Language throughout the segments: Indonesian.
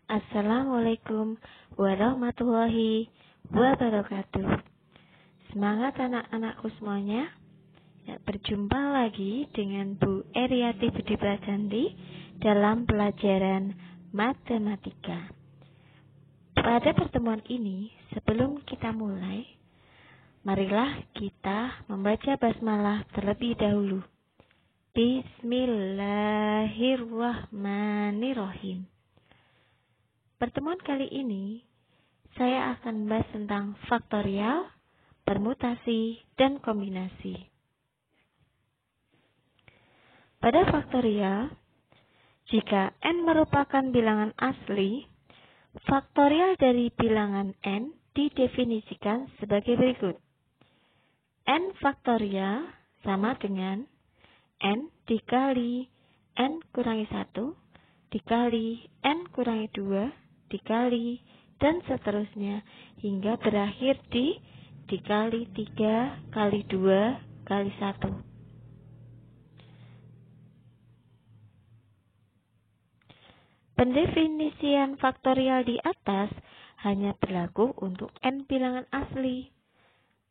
Assalamualaikum warahmatullahi wabarakatuh. Semangat anak-anakku semuanya. Berjumpa lagi dengan Bu Eriati Budi Prajanti dalam pelajaran matematika. Pada pertemuan ini, sebelum kita mulai, marilah kita membaca basmalah terlebih dahulu. Bismillahirrahmanirrahim. Pertemuan kali ini, saya akan membahas tentang faktorial, permutasi, dan kombinasi. Pada faktorial, jika n merupakan bilangan asli, faktorial dari bilangan n didefinisikan sebagai berikut. N faktorial sama dengan n dikali n kurangi 1 dikali n kurangi 2 dikali dan seterusnya hingga berakhir di dikali 3 kali 2 kali 1. Pendefinisian faktorial di atas hanya berlaku untuk n bilangan asli.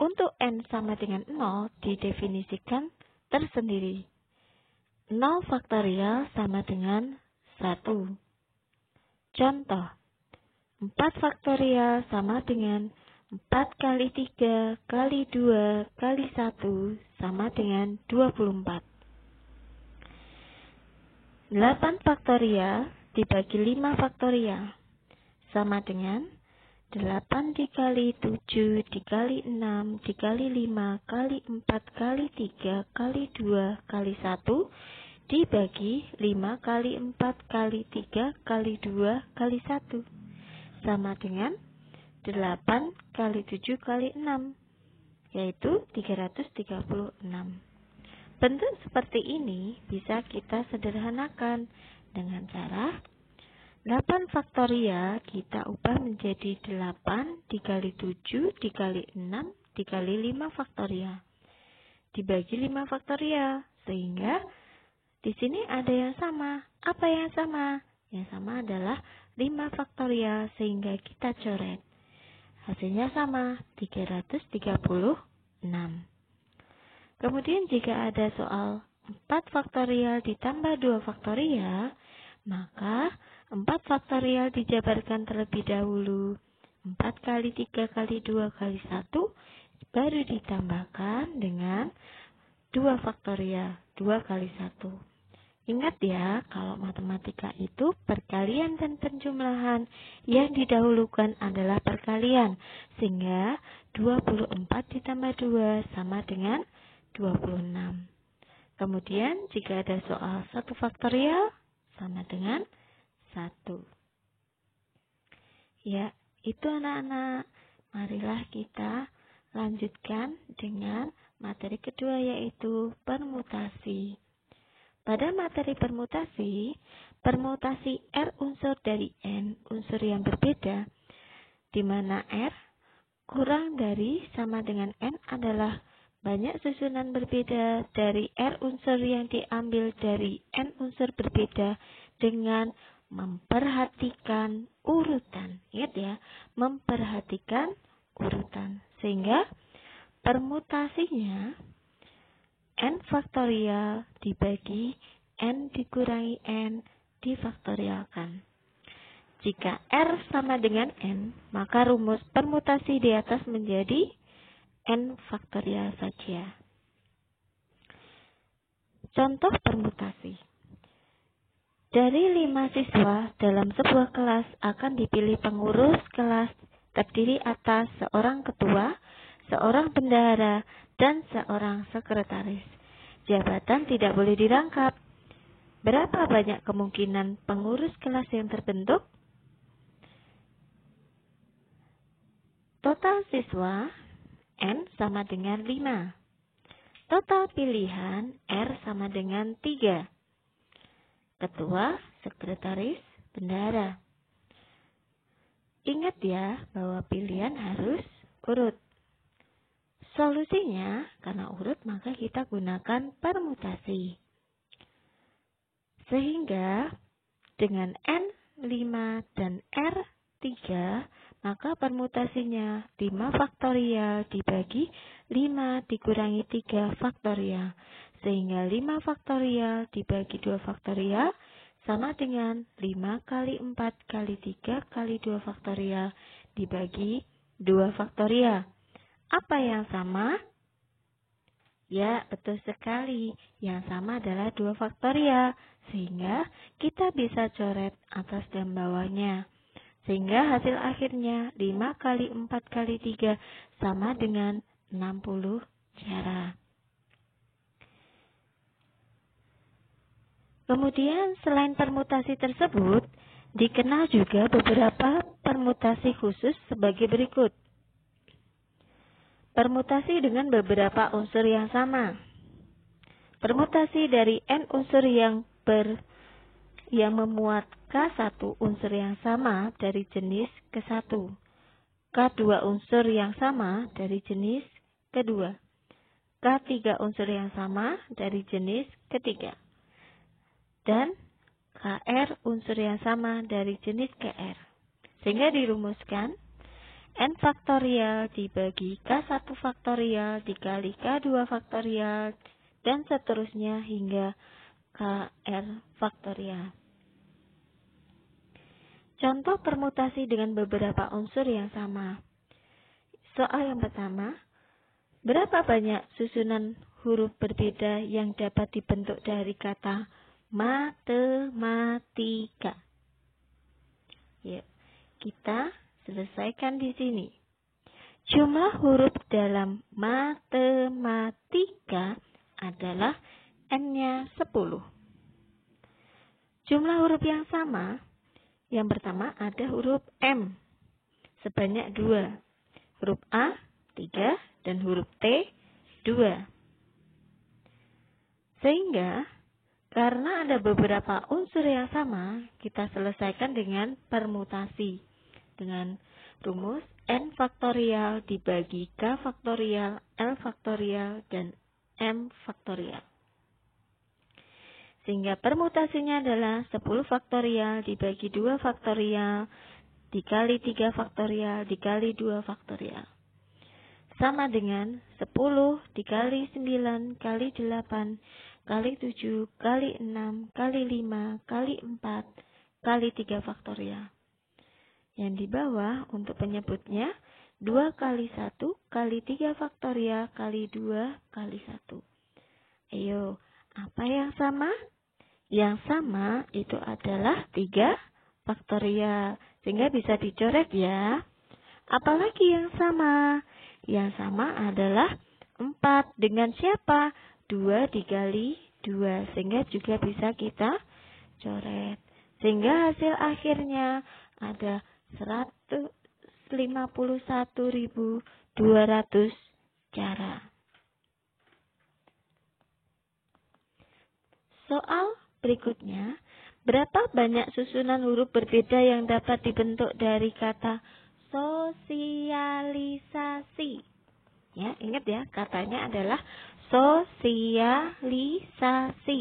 Untuk n sama dengan 0 didefinisikan tersendiri. 0 faktorial sama dengan 1. Contoh, 4 faktorial sama dengan 4 kali 3 kali 2 kali 1 sama dengan 24. 8 faktorial dibagi 5 faktorial sama dengan 8 dikali 7 dikali 6 dikali 5 kali 4 kali 3 kali 2 kali 1 dibagi 5 kali 4 kali 3 kali 2 kali 1 sama dengan 8 kali 7 kali 6 yaitu 336. Bentuk seperti ini bisa kita sederhanakan dengan cara 8 faktorial kita ubah menjadi 8 dikali 7 dikali 6 dikali 5 faktorial. Dibagi 5 faktorial. Sehingga di sini ada yang sama. Apa yang sama? Yang sama adalah 5 faktorial sehingga kita coret. Hasilnya sama, 336. Kemudian jika ada soal 4 faktorial ditambah 2 faktorial, maka 4 faktorial dijabarkan terlebih dahulu. 4 kali 3 kali 2 kali 1 baru ditambahkan dengan 2 faktorial, 2 kali 1. Ingat ya, kalau matematika itu perkalian dan penjumlahan, yang didahulukan adalah perkalian. Sehingga 24 ditambah 2 sama dengan 26. Kemudian jika ada soal 1 faktorial sama dengan 1. Ya, itu anak-anak. Marilah kita lanjutkan dengan materi kedua yaitu permutasi. Pada materi permutasi, permutasi R unsur dari N unsur yang berbeda, di mana R kurang dari sama dengan N adalah banyak susunan berbeda dari R unsur yang diambil dari N unsur berbeda dengan memperhatikan urutan. Ingat ya, memperhatikan urutan. Sehingga permutasinya N faktorial dibagi N dikurangi N difaktorialkan. Jika R sama dengan N, maka rumus permutasi di atas menjadi N faktorial saja. Contoh permutasi. Dari 5 siswa dalam sebuah kelas akan dipilih pengurus kelas terdiri atas seorang ketua, seorang bendahara, dan seorang sekretaris. Jabatan tidak boleh dirangkap. Berapa banyak kemungkinan pengurus kelas yang terbentuk? Total siswa N sama dengan 5. Total pilihan R sama dengan 3. Ketua, sekretaris, bendahara. Ingat ya bahwa pilihan harus urut. Solusinya, karena urut maka kita gunakan permutasi. Sehingga dengan N 5, dan R3, maka permutasinya 5 faktorial dibagi 5 dikurangi 3 faktorial. Sehingga 5 faktorial dibagi 2 faktorial sama dengan 5 kali 4 kali 3 kali 2 faktorial dibagi 2 faktorial. Apa yang sama? Ya, betul sekali. Yang sama adalah 2 faktorial. Sehingga kita bisa coret atas dan bawahnya. Sehingga hasil akhirnya 5 kali 4 kali 3 sama dengan 60 cara. Kemudian selain permutasi tersebut, dikenal juga beberapa permutasi khusus sebagai berikut. Permutasi dengan beberapa unsur yang sama. Permutasi dari N unsur yang memuat K1 unsur yang sama dari jenis ke-1. K2 unsur yang sama dari jenis kedua. K3 unsur yang sama dari jenis ketiga. Dan KR unsur yang sama dari jenis KR. Sehingga dirumuskan N faktorial dibagi K1 faktorial dikali K2 faktorial dan seterusnya hingga KR faktorial. Contoh permutasi dengan beberapa unsur yang sama. Soal yang pertama, berapa banyak susunan huruf berbeda yang dapat dibentuk dari kata matematika? Yuk, kita selesaikan di sini. Jumlah huruf dalam matematika adalah N-nya 10. Jumlah huruf yang sama, yang pertama ada huruf M, sebanyak 2. Huruf A, 3, dan huruf T, 2. Sehingga, karena ada beberapa unsur yang sama, kita selesaikan dengan permutasi. Dengan rumus N faktorial dibagi K faktorial, L faktorial, dan M faktorial. Sehingga permutasinya adalah 10 faktorial dibagi 2 faktorial dikali 3 faktorial dikali 2 faktorial. Sama dengan 10 dikali 9 kali 8 kali 7 kali 6 kali 5 kali 4 kali 3 faktorial. Yang di bawah untuk penyebutnya 2 kali 1 kali 3 faktorial kali 2 kali 1. Ayo, apa yang sama? Yang sama itu adalah 3 faktorial. Sehingga bisa dicoret ya. Apalagi yang sama? Yang sama adalah 4 dengan siapa? 2 dikali 2. Sehingga juga bisa kita coret. Sehingga hasil akhirnya ada 151.200 cara. Soal berikutnya, berapa banyak susunan huruf berbeda yang dapat dibentuk dari kata sosialisasi? Ya, ingat ya, katanya adalah sosialisasi.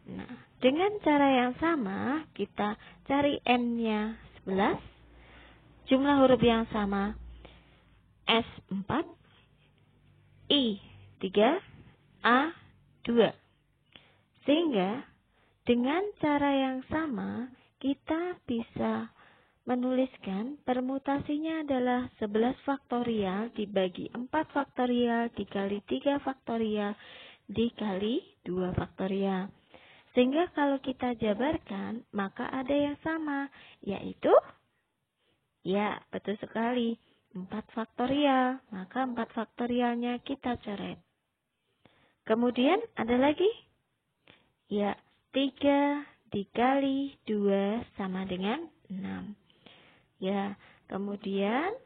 Nah, dengan cara yang sama, kita cari N-nya 11, jumlah huruf yang sama S4, I3, A2. Sehingga, dengan cara yang sama, kita bisa menuliskan permutasinya adalah 11 faktorial dibagi 4 faktorial dikali 3 faktorial dikali 2 faktorial. Sehingga kalau kita jabarkan, maka ada yang sama, yaitu, ya betul sekali, 4 faktorial. Maka 4 faktorialnya kita coret. Kemudian ada lagi, ya 3 dikali 2 sama dengan 6. Ya, kemudian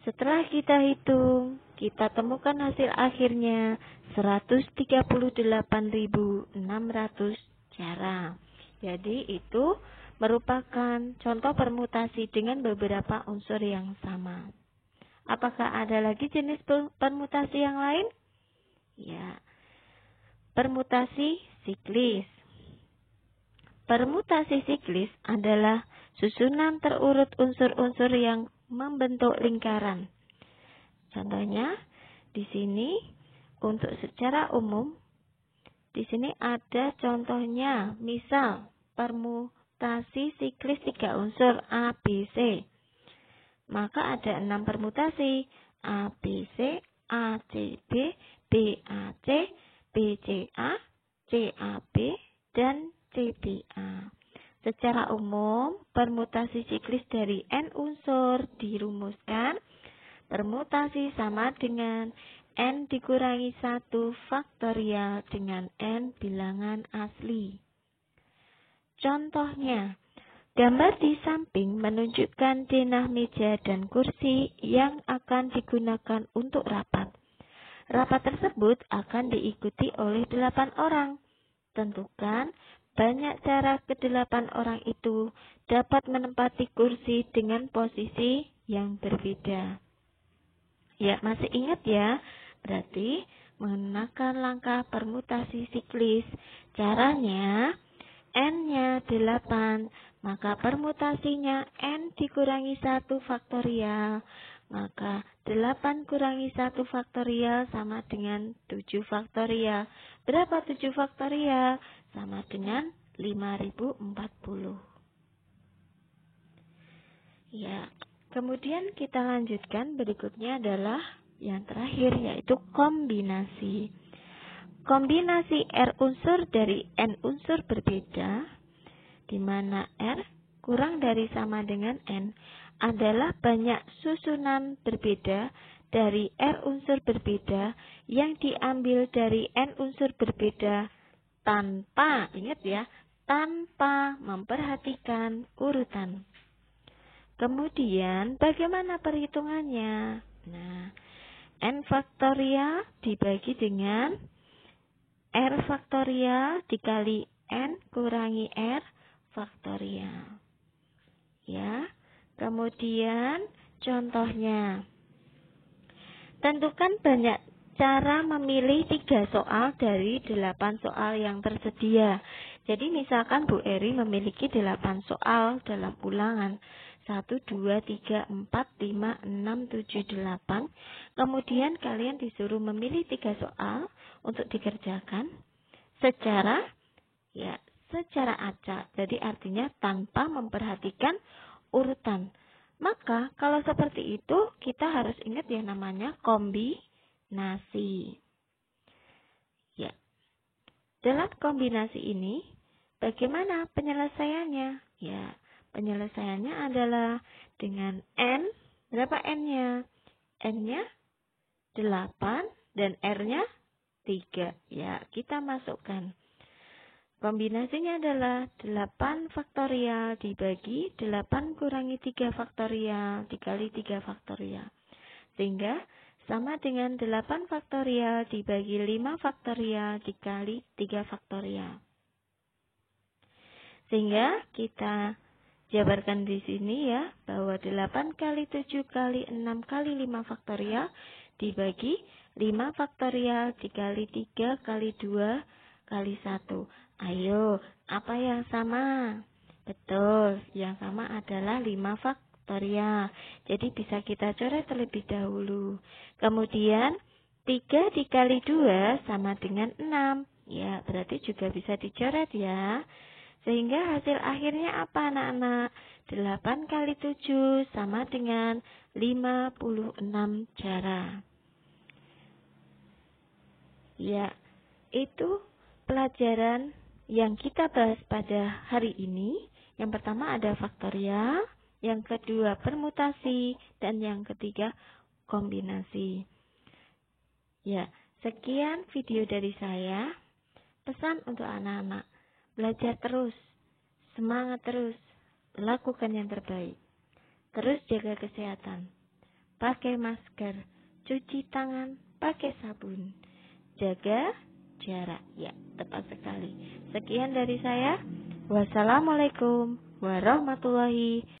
setelah kita hitung, kita temukan hasil akhirnya 138.600 cara. Jadi itu merupakan contoh permutasi dengan beberapa unsur yang sama. Apakah ada lagi jenis permutasi yang lain? Ya, permutasi siklis, Permutasi siklis adalah susunan terurut unsur-unsur yang membentuk lingkaran. Contohnya, di sini untuk secara umum, di sini ada contohnya, misal permutasi siklis 3 unsur A, B, C. Maka ada 6 permutasi, A, B, C, A, C, B, B, A, C, B, C, A, C, A, B, dan C, B, A. Secara umum, permutasi siklis dari N unsur dirumuskan, permutasi sama dengan N dikurangi 1 faktorial dengan N bilangan asli. Contohnya, gambar di samping menunjukkan denah meja dan kursi yang akan digunakan untuk rapat. Rapat tersebut akan diikuti oleh 8 orang. Tentukan banyak cara ke-8 orang itu dapat menempati kursi dengan posisi yang berbeda. Ya, masih ingat ya? Berarti menggunakan langkah permutasi siklis. Caranya, N-nya 8, maka permutasinya N dikurangi 1 faktorial. Maka 8 kurangi 1 faktorial sama dengan 7 faktorial. Berapa 7 faktorial? Sama dengan 5040. Ya, kemudian kita lanjutkan, berikutnya adalah yang terakhir, yaitu kombinasi. Kombinasi R unsur dari N unsur berbeda, di mana R kurang dari sama dengan N adalah banyak susunan berbeda dari R unsur berbeda yang diambil dari N unsur berbeda tanpa, ingat ya, tanpa memperhatikan urutan. Kemudian bagaimana perhitungannya? Nah, N faktorial dibagi dengan R faktorial dikali N kurangi R faktorial. Ya, kemudian contohnya. Tentukan banyak cara memilih 3 soal dari 8 soal yang tersedia. Jadi misalkan Bu Eri memiliki 8 soal dalam ulangan. 1, 2, 3, 4, 5, 6, 7, 8. Kemudian kalian disuruh memilih 3 soal untuk dikerjakan secara acak. Jadi artinya tanpa memperhatikan urutan. Maka kalau seperti itu kita harus ingat yang namanya kombinasi. Ya. Dalam kombinasi ini bagaimana penyelesaiannya? Ya, penyelesaiannya adalah dengan N. Berapa N-nya? N-nya 8 dan R-nya 3. Ya, kita masukkan. Kombinasinya adalah 8 faktorial dibagi 8 kurangi 3 faktorial dikali 3 faktorial. Sehingga sama dengan 8 faktorial dibagi 5 faktorial dikali 3 faktorial. Sehingga kita jabarkan di sini ya, bahwa 8 kali 7 kali 6 kali 5 faktorial dibagi 5 faktorial dikali 3 kali 2 kali 1. Ayo, apa yang sama? Betul, yang sama adalah 5 faktorial. Jadi bisa kita coret terlebih dahulu. Kemudian 3 dikali 2 sama dengan 6. Ya, berarti juga bisa dicoret ya. Sehingga hasil akhirnya apa anak-anak? 8 kali 7 sama dengan 56 cara. Ya, itu pelajaran yang kita bahas pada hari ini. Yang pertama ada faktorial, yang kedua permutasi, dan yang ketiga kombinasi. Ya, sekian video dari saya. Pesan untuk anak-anak, belajar terus, semangat terus, lakukan yang terbaik. Terus jaga kesehatan, pakai masker, cuci tangan, pakai sabun, jaga jarak. Ya, tepat sekali. Sekian dari saya. Wassalamualaikum warahmatullahi